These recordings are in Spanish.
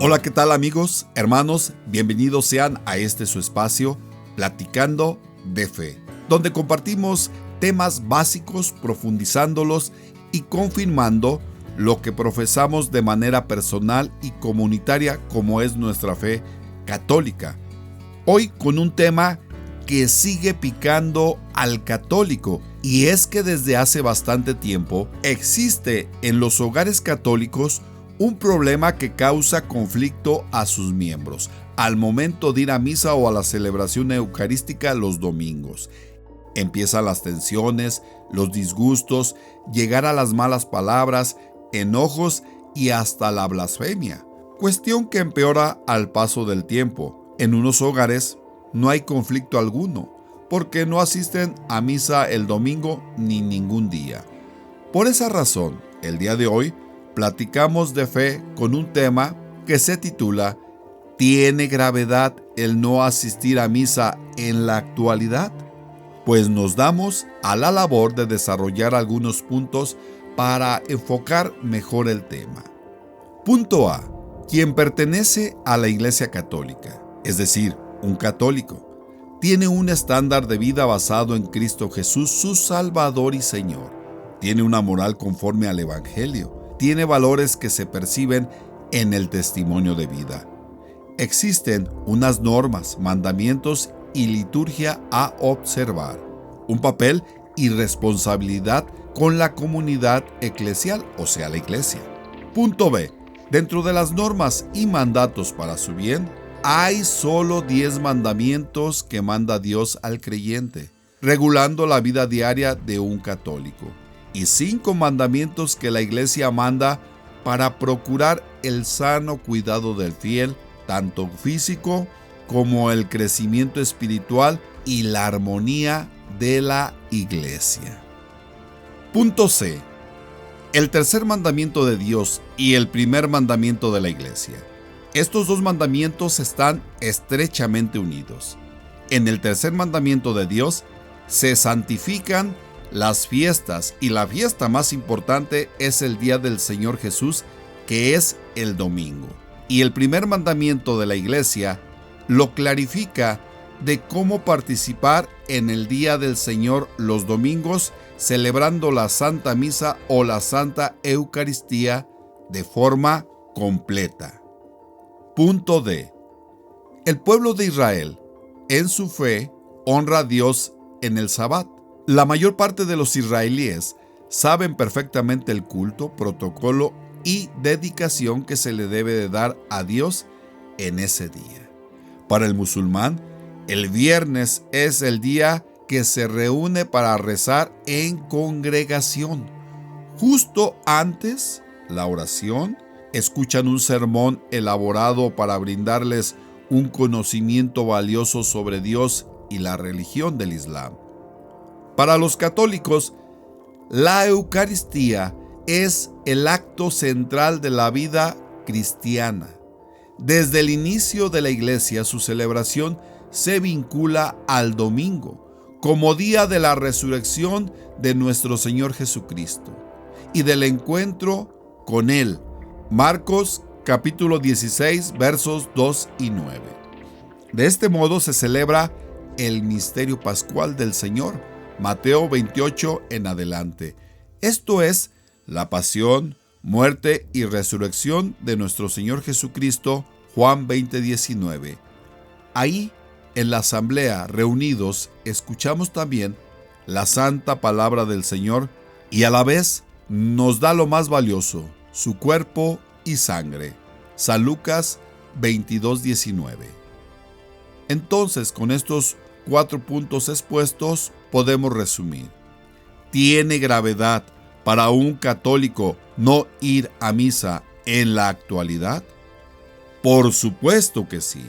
Hola, ¿qué tal amigos, hermanos? Bienvenidos sean a este su espacio, Platicando de Fe, donde compartimos temas básicos, profundizándolos y confirmando lo que profesamos de manera personal y comunitaria como es nuestra fe católica. Hoy con un tema que sigue picando al católico, y es que desde hace bastante tiempo existe en los hogares católicos un problema que causa conflicto a sus miembros al momento de ir a misa o a la celebración eucarística los domingos. Empiezan las tensiones, los disgustos, llegar a las malas palabras, enojos y hasta la blasfemia. Cuestión que empeora al paso del tiempo. En unos hogares no hay conflicto alguno, porque no asisten a misa el domingo ni ningún día. Por esa razón, el día de hoy, platicamos de fe con un tema que se titula ¿Tiene gravedad el no asistir a misa en la actualidad? Pues nos damos a la labor de desarrollar algunos puntos para enfocar mejor el tema. Punto A. Quien pertenece a la Iglesia Católica, es decir, un católico, tiene un estándar de vida basado en Cristo Jesús, su Salvador y Señor. Tiene una moral conforme al Evangelio. Tiene valores que se perciben en el testimonio de vida. Existen unas normas, mandamientos y liturgia a observar. Un papel y responsabilidad con la comunidad eclesial, o sea, la iglesia. Punto B. Dentro de las normas y mandatos para su bien, hay solo 10 mandamientos que manda Dios al creyente, regulando la vida diaria de un católico, y 5 mandamientos que la iglesia manda para procurar el sano cuidado del fiel, tanto físico como el crecimiento espiritual y la armonía de la iglesia. Punto C. El tercer mandamiento de Dios y el primer mandamiento de la iglesia. Estos dos mandamientos están estrechamente unidos. En el tercer mandamiento de Dios se santifican las fiestas, y la fiesta más importante es el día del Señor Jesús, que es el domingo. Y el primer mandamiento de la iglesia lo clarifica de cómo participar en el día del Señor los domingos, celebrando la Santa Misa o la Santa Eucaristía de forma completa. Punto D. El pueblo de Israel, en su fe, honra a Dios en el Sabbat. La mayor parte de los israelíes saben perfectamente el culto, protocolo y dedicación que se le debe de dar a Dios en ese día. Para el musulmán, el viernes es el día que se reúne para rezar en congregación. Justo antes, la oración, escuchan un sermón elaborado para brindarles un conocimiento valioso sobre Dios y la religión del Islam. Para los católicos, la Eucaristía es el acto central de la vida cristiana. Desde el inicio de la Iglesia, su celebración se vincula al domingo, como día de la resurrección de nuestro Señor Jesucristo y del encuentro con Él. Marcos capítulo 16, versos 2 y 9. De este modo se celebra el misterio pascual del Señor, Mateo 28 en adelante. Esto es la pasión, muerte y resurrección de nuestro Señor Jesucristo, Juan 20:19. Ahí, en la asamblea, reunidos, escuchamos también la santa palabra del Señor y a la vez nos da lo más valioso, su cuerpo y sangre. San Lucas 22:19. Entonces, con estos 4 puntos expuestos, podemos resumir. ¿Tiene gravedad para un católico no ir a misa en la actualidad? Por supuesto que sí.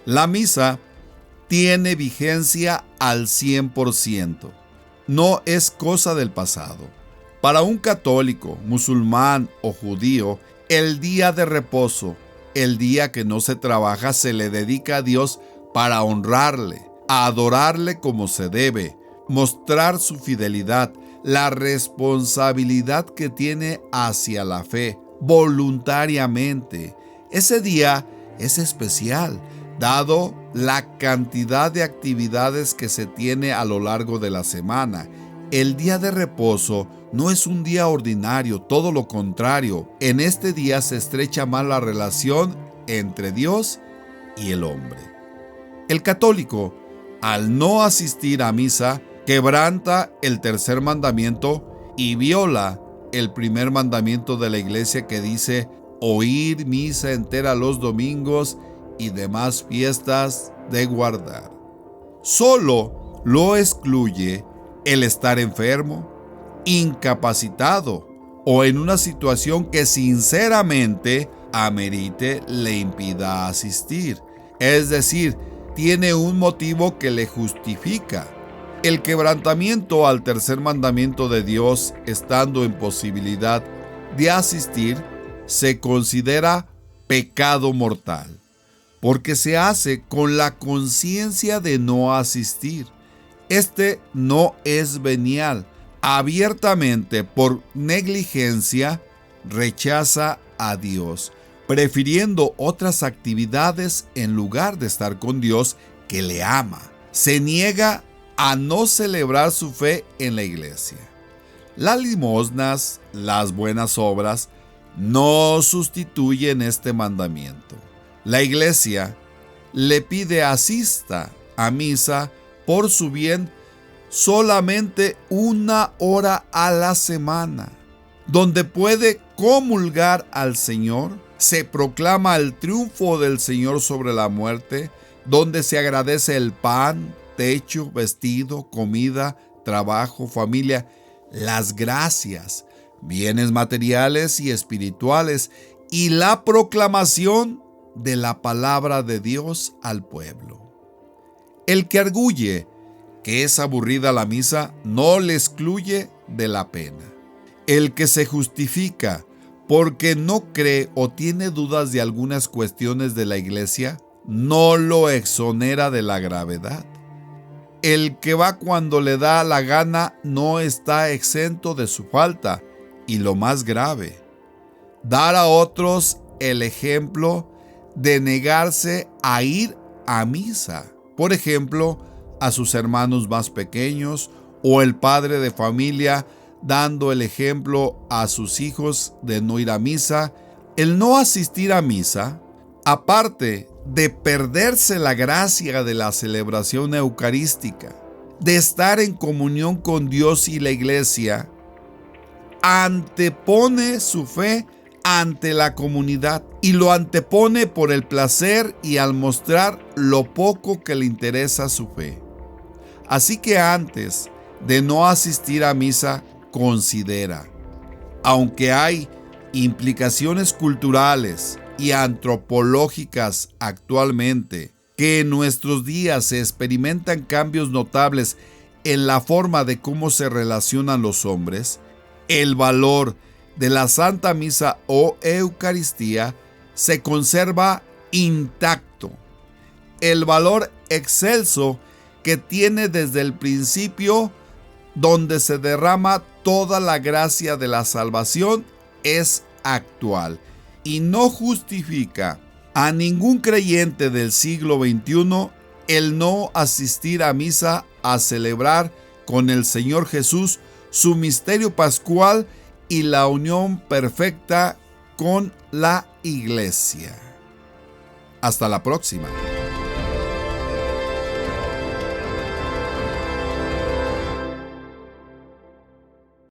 La misa tiene vigencia al 100%. No es cosa del pasado. Para un católico, musulmán o judío, el día de reposo, el día que no se trabaja, se le dedica a Dios para honrarle, a adorarle como se debe, mostrar su fidelidad, la responsabilidad que tiene hacia la fe, voluntariamente, Ese día es especial, dado la cantidad de actividades que se tiene a lo largo de la semana. El día de reposo no es un día ordinario, todo lo contrario. En este día se estrecha más la relación entre Dios y el hombre. El católico, al no asistir a misa, quebranta el tercer mandamiento y viola el primer mandamiento de la iglesia, que dice oír misa entera los domingos y demás fiestas de guardar. Solo lo excluye el estar enfermo, incapacitado o en una situación que sinceramente amerite le impida asistir. Es decir, tiene un motivo que le justifica. El quebrantamiento al tercer mandamiento de Dios, estando en posibilidad de asistir, se considera pecado mortal, porque se hace con la conciencia de no asistir. Este no es venial. Abiertamente, por negligencia, rechaza a Dios, prefiriendo otras actividades en lugar de estar con Dios, que le ama. Se niega a no celebrar su fe en la iglesia. Las limosnas, las buenas obras, no sustituyen este mandamiento. La iglesia le pide asista a misa por su bien solamente 1 hora a la semana, donde puede comulgar al Señor, se proclama el triunfo del Señor sobre la muerte, donde se agradece el pan, techo, vestido, comida, trabajo, familia, las gracias, bienes materiales y espirituales, y la proclamación de la palabra de Dios al pueblo. El que arguye que es aburrida la misa no le excluye de la pena. El que se justifica porque no cree o tiene dudas de algunas cuestiones de la iglesia no lo exonera de la gravedad. El que va cuando le da la gana no está exento de su falta. Y lo más grave, dar a otros el ejemplo de negarse a ir a misa. Por ejemplo, a sus hermanos más pequeños, o el padre de familia dando el ejemplo a sus hijos de no ir a misa. El no asistir a misa, aparte de perderse la gracia de la celebración eucarística, de estar en comunión con Dios y la iglesia, antepone su fe ante la comunidad, y lo antepone por el placer y al mostrar lo poco que le interesa su fe. Así que antes de no asistir a misa, considera, aunque hay implicaciones culturales y antropológicas actualmente, que en nuestros días se experimentan cambios notables en la forma de cómo se relacionan los hombres, el valor de la Santa Misa o Eucaristía se conserva intacto. El valor excelso que tiene desde el principio, donde se derrama toda la gracia de la salvación, es actual y no justifica a ningún creyente del siglo XXI el no asistir a misa a celebrar con el Señor Jesús su misterio pascual y la unión perfecta con la Iglesia. Hasta la próxima.